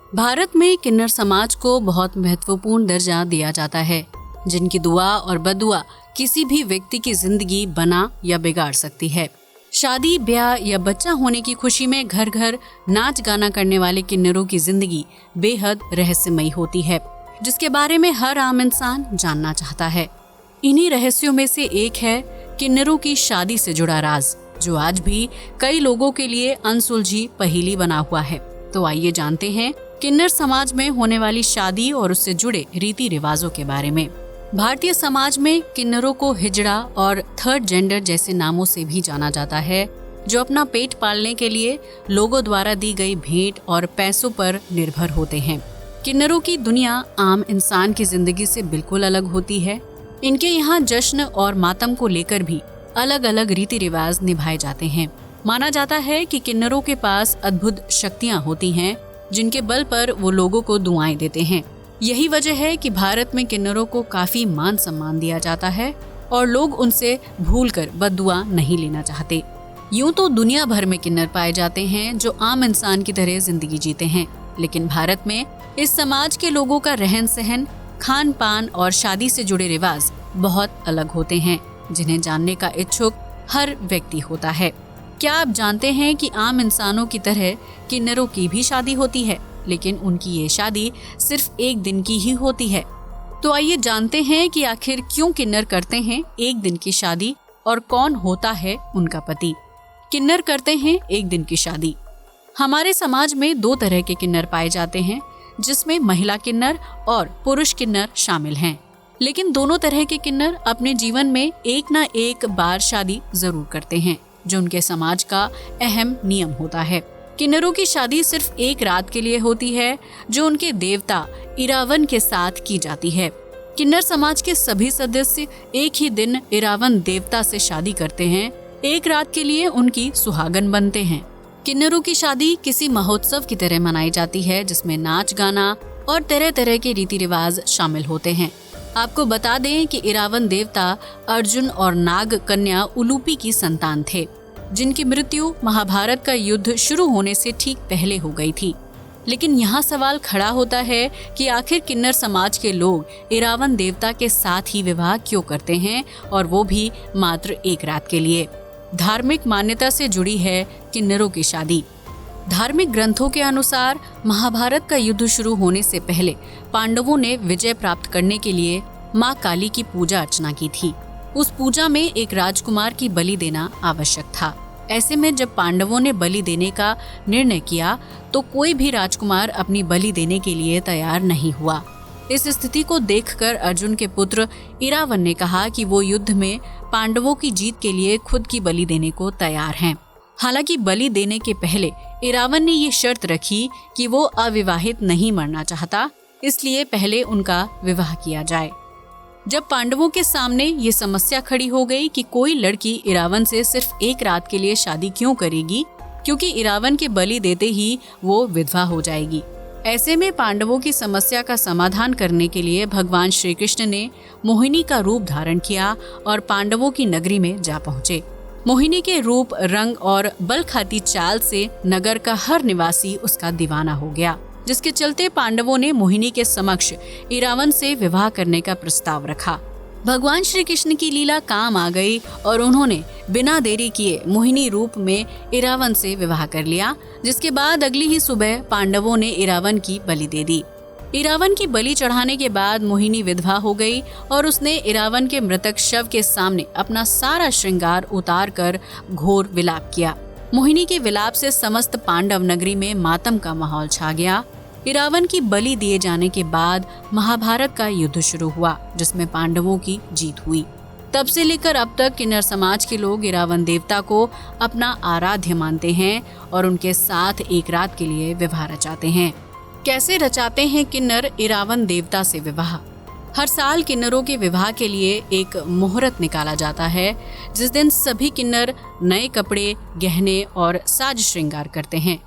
भारत में किन्नर समाज को बहुत महत्वपूर्ण दर्जा दिया जाता है, जिनकी दुआ और बददुआ किसी भी व्यक्ति की जिंदगी बना या बिगाड़ सकती है। शादी, ब्याह या बच्चा होने की खुशी में घर घर नाच गाना करने वाले किन्नरों की जिंदगी बेहद रहस्यमयी होती है, जिसके बारे में हर आम इंसान जानना चाहता है। इन्हीं रहस्यों में से एक है किन्नरों की शादी से जुड़ा राज, जो आज भी कई लोगों के लिए अनसुलझी पहेली बना हुआ है। तो आइए जानते हैं किन्नर समाज में होने वाली शादी और उससे जुड़े रीति रिवाजों के बारे में। भारतीय समाज में किन्नरों को हिजड़ा और थर्ड जेंडर जैसे नामों से भी जाना जाता है, जो अपना पेट पालने के लिए लोगों द्वारा दी गई भेंट और पैसों पर निर्भर होते हैं। किन्नरों की दुनिया आम इंसान की जिंदगी से बिल्कुल अलग होती है। इनके यहाँ जश्न और मातम को लेकर भी अलग अलग रीति रिवाज निभाए जाते हैं। माना जाता है कि किन्नरों के पास अद्भुत शक्तियाँ होती हैं, जिनके बल पर वो लोगों को दुआएं देते हैं। यही वजह है कि भारत में किन्नरों को काफी मान सम्मान दिया जाता है और लोग उनसे भूलकर बद्दुआ नहीं लेना चाहते। यूं तो दुनिया भर में किन्नर पाए जाते हैं जो आम इंसान की तरह जिंदगी जीते हैं, लेकिन भारत में इस समाज के लोगों का रहन सहन, खान पान और शादी से जुड़े रिवाज बहुत अलग होते हैं, जिन्हें जानने का इच्छुक हर व्यक्ति होता है। क्या आप जानते हैं कि आम इंसानों की तरह किन्नरों की भी शादी होती है, लेकिन उनकी ये शादी सिर्फ एक दिन की ही होती है। तो आइए जानते हैं कि आखिर क्यों किन्नर करते हैं एक दिन की शादी और कौन होता है उनका पति। किन्नर करते हैं एक दिन की शादी। हमारे समाज में दो तरह के किन्नर पाए जाते हैं, जिसमें महिला किन्नर और पुरुष किन्नर शामिल हैं। लेकिन दोनों तरह के किन्नर अपने जीवन में एक ना एक बार शादी जरूर करते हैं, जो उनके समाज का अहम नियम होता है। किन्नरों की शादी सिर्फ एक रात के लिए होती है, जो उनके देवता इरावन के साथ की जाती है। किन्नर समाज के सभी सदस्य एक ही दिन इरावन देवता से शादी करते हैं, एक रात के लिए उनकी सुहागन बनते हैं। किन्नरों की शादी किसी महोत्सव की तरह मनाई जाती है, जिसमें नाच गाना और तरह तरह के रीति रिवाज शामिल होते हैं। आपको बता दें कि इरावन देवता अर्जुन और नाग कन्या उलूपी की संतान थे, जिनकी मृत्यु महाभारत का युद्ध शुरू होने से ठीक पहले हो गई थी। लेकिन यहाँ सवाल खड़ा होता है कि आखिर किन्नर समाज के लोग इरावन देवता के साथ ही विवाह क्यों करते हैं, और वो भी मात्र एक रात के लिए। धार्मिक मान्यता से जुड़ी है किन्नरों की शादी। धार्मिक ग्रंथों के अनुसार महाभारत का युद्ध शुरू होने से पहले पांडवों ने विजय प्राप्त करने के लिए माँ काली की पूजा अर्चना की थी। उस पूजा में एक राजकुमार की बलि देना आवश्यक था। ऐसे में जब पांडवों ने बलि देने का निर्णय किया, तो कोई भी राजकुमार अपनी बलि देने के लिए तैयार नहीं हुआ। इस स्थिति को देखकर अर्जुन के पुत्र इरावन ने कहा कि वो युद्ध में पांडवों की जीत के लिए खुद की बलि देने को तैयार हैं। हालांकि बलि देने के पहले इरावन ने ये शर्त रखी कि वो अविवाहित नहीं मरना चाहता, इसलिए पहले उनका विवाह किया जाए। जब पांडवों के सामने ये समस्या खड़ी हो गई कि कोई लड़की इरावन से सिर्फ एक रात के लिए शादी क्यों करेगी, क्योंकि इरावन के बलि देते ही वो विधवा हो जाएगी। ऐसे में पांडवों की समस्या का समाधान करने के लिए भगवान श्री कृष्ण ने मोहिनी का रूप धारण किया और पांडवों की नगरी में जा पहुँचे। मोहिनी के रूप, रंग और बल खाती चाल से नगर का हर निवासी उसका दीवाना हो गया, जिसके चलते पांडवों ने मोहिनी के समक्ष इरावन से विवाह करने का प्रस्ताव रखा। भगवान श्री कृष्ण की लीला काम आ गई और उन्होंने बिना देरी किए मोहिनी रूप में इरावन से विवाह कर लिया, जिसके बाद अगली ही सुबह पांडवों ने इरावन की बलि दे दी। इरावन की बलि चढ़ाने के बाद मोहिनी विधवा हो गई और उसने इरावन के मृतक शव के सामने अपना सारा श्रृंगार उतार कर घोर विलाप किया। मोहिनी के विलाप से समस्त पांडव नगरी में मातम का माहौल छा गया। इरावन की बलि दिए जाने के बाद महाभारत का युद्ध शुरू हुआ, जिसमें पांडवों की जीत हुई। तब से लेकर अब तक किन्नर समाज के लोग इरावन देवता को अपना आराध्य मानते हैं और उनके साथ एक रात के लिए विवाह रचाते हैं। कैसे रचाते हैं किन्नर इरावन देवता से विवाह? हर साल किन्नरों के विवाह के लिए एक मुहूर्त निकाला जाता है, जिस दिन सभी किन्नर नए कपड़े, गहने और साज श्रृंगार करते हैं।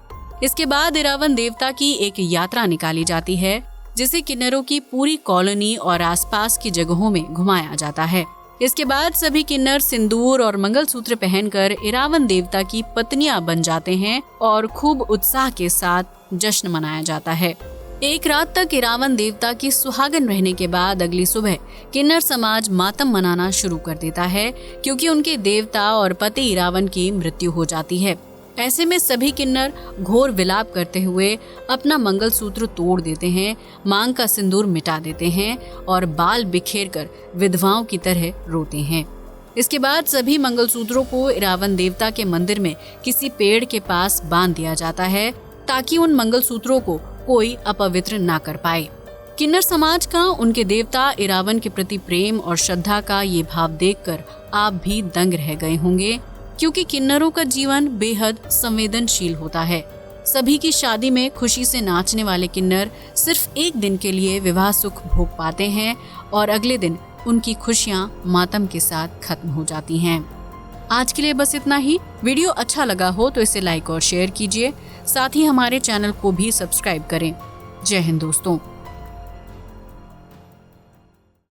इसके बाद इरावन देवता की एक यात्रा निकाली जाती है, जिसे किन्नरों की पूरी कॉलोनी और आसपास की जगहों में घुमाया जाता है। इसके बाद सभी किन्नर सिंदूर और मंगलसूत्र पहनकर इरावन देवता की पत्नियां बन जाते हैं और खूब उत्साह के साथ जश्न मनाया जाता है। एक रात तक इरावन देवता की सुहागन रहने के बाद अगली सुबह किन्नर समाज मातम मनाना शुरू कर देता है, क्योंकि उनके देवता और पति इरावन की मृत्यु हो जाती है। ऐसे में सभी किन्नर घोर विलाप करते हुए अपना मंगलसूत्र तोड़ देते हैं, मांग का सिंदूर मिटा देते हैं और बाल बिखेर कर विधवाओं की तरह रोते हैं। इसके बाद सभी मंगलसूत्रों को इरावन देवता के मंदिर में किसी पेड़ के पास बांध दिया जाता है, ताकि उन मंगलसूत्रों को कोई अपवित्र ना कर पाए। किन्नर समाज का उनके देवता इरावन के प्रति प्रेम और श्रद्धा का ये भाव देखकर आप भी दंग रह गए होंगे, क्योंकि किन्नरों का जीवन बेहद संवेदनशील होता है। सभी की शादी में खुशी से नाचने वाले किन्नर सिर्फ एक दिन के लिए विवाह सुख भोग पाते हैं और अगले दिन उनकी खुशियां मातम के साथ खत्म हो जाती हैं। आज के लिए बस इतना ही। वीडियो अच्छा लगा हो तो इसे लाइक और शेयर कीजिए, साथ ही हमारे चैनल को भी सब्सक्राइब करें। जय हिंद दोस्तों।